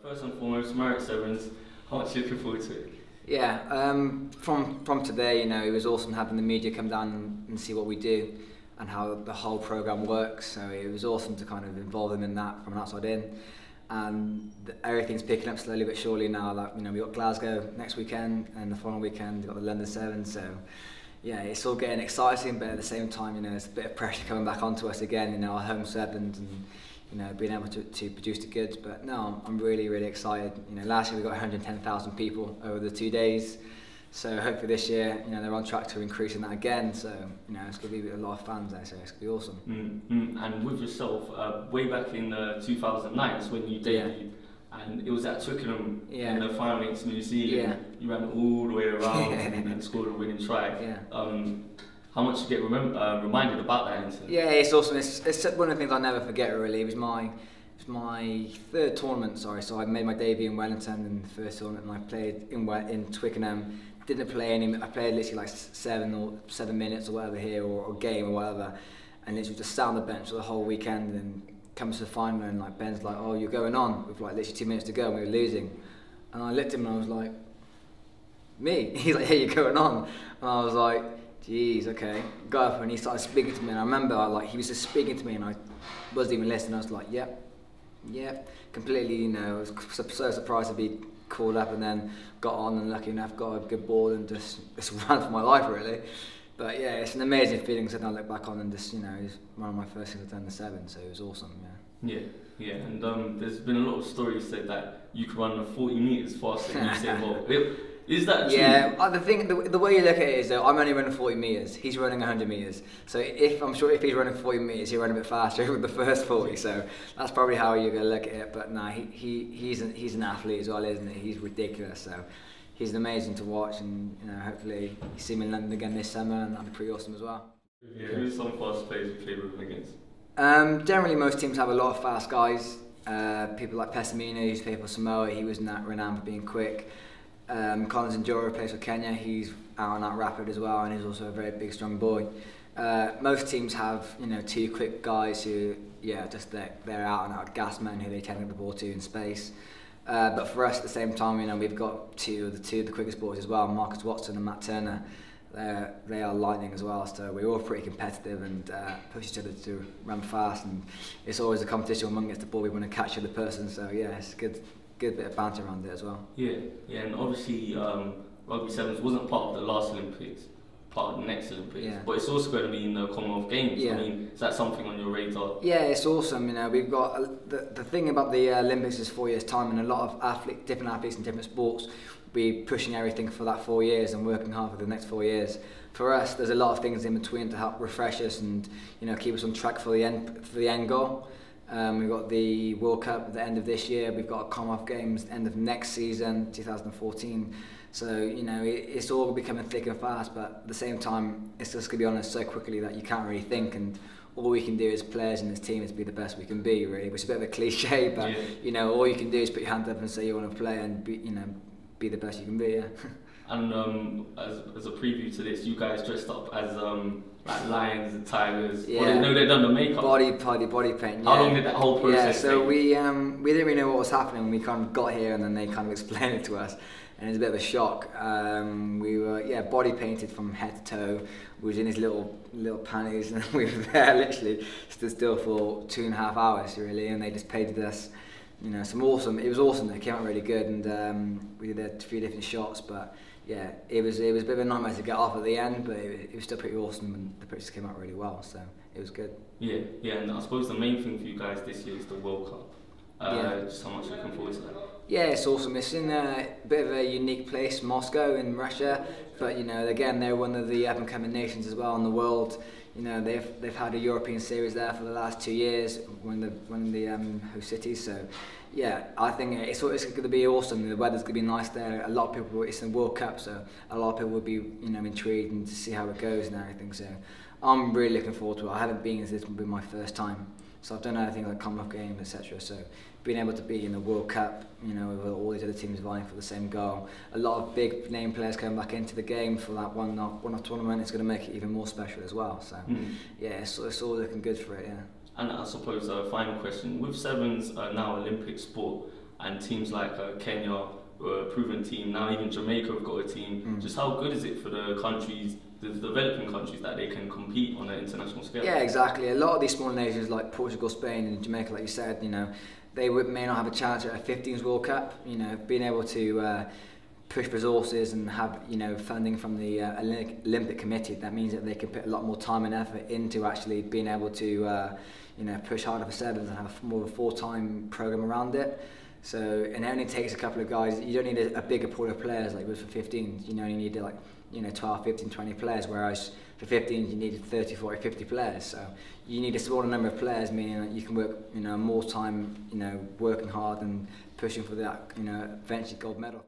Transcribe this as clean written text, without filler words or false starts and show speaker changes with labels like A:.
A: First and foremost, Marek Sevens, how much are you looking forward to it?
B: Yeah, from today, it was awesome having the media come down and see what we do and how the whole programme works. So it was awesome to kind of involve them in that from an outside in. And everything's picking up slowly but surely now that we got Glasgow next weekend and the following weekend we've got the London Sevens. So yeah, it's all getting exciting, but at the same time, there's a bit of pressure coming back onto us again. Our home Sevens and being able to produce the goods. But no, I'm really excited. Last year we got 110,000 people over the 2 days. So hopefully this year, they're on track to increasing that again. So it's going to be a lot of fans there. So it's going to be awesome.
A: And with yourself, way back in 2009, that's when you debuted, and it was at Twickenham in the final against New Zealand. You ran all the way around and scored a winning try. How much do you get reminded about that incident? Yeah,
B: it's awesome. It's one of the things I'll never forget. Really, it was my third tournament. So I made my debut in Wellington in the first tournament, and I played in Twickenham. Didn't play any. I played literally like 7 minutes or whatever here, or game or whatever, and literally just sat on the bench for the whole weekend. And comes to the final, and like Ben's like, "Oh, you're going on with like literally 2 minutes to go, and we were losing." And I looked at him and I was like, "Me?" He's like, "Hey, you're going on," and I was like, "Jeez, okay." Got up and he started speaking to me, and I remember he was just speaking to me, and I wasn't even listening. I was like, "Yep," completely. I was so surprised to be called up, and then got on, and lucky enough got a good ball and just ran for my life really. But yeah, it's an amazing feeling. So I look back on and just it's one of my first things I've done the seven, so it was awesome.
A: Yeah, and there's been a lot of stories said that you could run 40 metres faster than Usain Bolt. Is that true?
B: Yeah, the way you look at it is though, I'm only running 40 metres, he's running 100 metres. So I'm sure if he's running 40 metres, he'll run a bit faster with the first 40. So that's probably how you're going to look at it. But no, he's an athlete as well, isn't he? He's ridiculous. So he's amazing to watch, and hopefully you see him in London again this summer, and that'll be pretty awesome as well.
A: Yeah, who's some fast players you played with against?
B: Generally, most teams have a lot of fast guys. People like Pessamino, who's played for Samoa, he was renowned for being quick. Collins Njoro plays for Kenya, he's out and out rapid as well, and he's also a very big strong boy. Most teams have two quick guys who just they're out and out gas men who they tend to get the ball to in space. But for us at the same time, we've got two of the quickest boys as well, Marcus Watson and Matt Turner. They are lightning as well, so we're all pretty competitive and push each other to run fast, and it's always a competition among us the ball. We want to catch the other person, so yeah, it's a good bit of banter around it as well. Yeah,
A: and obviously Rugby Sevens wasn't part of the last Olympics, part of the next Olympics, but it's also going to be in the Commonwealth Games. I mean, is that something on your radar?
B: Yeah, it's awesome. We've got the thing about the Olympics is 4 years time, and a lot of different athletes in different sports be pushing everything for that 4 years and working hard for the next 4 years. For us, there's a lot of things in between to help refresh us and keep us on track for the end goal. We've got the World Cup at the end of this year. We've got Commonwealth Games end of next season, 2014. So it's all becoming thick and fast, but at the same time, it's just going to be on us so quickly that you can't really think. And all we can do as players in this team is be the best we can be, really, which is a bit of a cliche. But all you can do is put your hand up and say you want to play and be the best you can be. Yeah.
A: And as a preview to this, you guys dressed up as like lions and tigers. Yeah. They'd done the makeup.
B: Body paint.
A: How long did that whole process take?
B: So we didn't really know what was happening when we kind of got here, and then they kind of explained it to us, and it was a bit of a shock. We were body painted from head to toe. We was in his little panties, and we were there literally stood still for 2.5 hours really, and they just painted us. Some awesome. It was awesome. They came out really good, and we did a few different shots. But yeah, it was a bit of a nightmare to get off at the end, but it was still pretty awesome, and the pictures came out really well. So it was good.
A: Yeah, and I suppose the main thing for you guys this year is the World Cup. Just how much you're looking forward to that.
B: Yeah, it's awesome. It's in a bit of a unique place, Moscow in Russia. But again, they're one of the up-and-coming nations as well in the world. They've had a European series there for the last 2 years, one of the host cities. So yeah, I think it's going to be awesome. The weather's going to be nice there. A lot of people, it's the World Cup, so a lot of people will be intrigued and to see how it goes and everything. So I'm really looking forward to it. I haven't been, this will be my first time. So I've done everything like Commonwealth Games, etc. So being able to be in the World Cup, with all these other teams vying for the same goal, a lot of big name players coming back into the game for that one-off tournament, it's going to make it even more special as well. So yeah, it's all looking good for it. Yeah.
A: And I suppose a final question: with sevens now Olympic sport, and teams like Kenya were a proven team. Now even Jamaica have got a team. Just how good is it for the countries, the developing countries, that they can compete on an international scale?
B: Yeah, exactly. A lot of these small nations like Portugal, Spain and Jamaica, like you said, you know, they may not have a chance at a 15s World Cup. You know, being able to push resources and have, you know, funding from the Olympic Committee, that means that they can put a lot more time and effort into actually being able to you know, push harder for sevens and have more of a full-time program around it. So, and it only takes a couple of guys. You don't need a bigger pool of players like it was for 15s. You know, you need like, you know, 12, 15, 20 players, whereas for 15s you need 30, 40, 50 players. So you need a smaller number of players, meaning that you can work, you know, more time, you know, working hard and pushing for that, you know, eventually gold medal.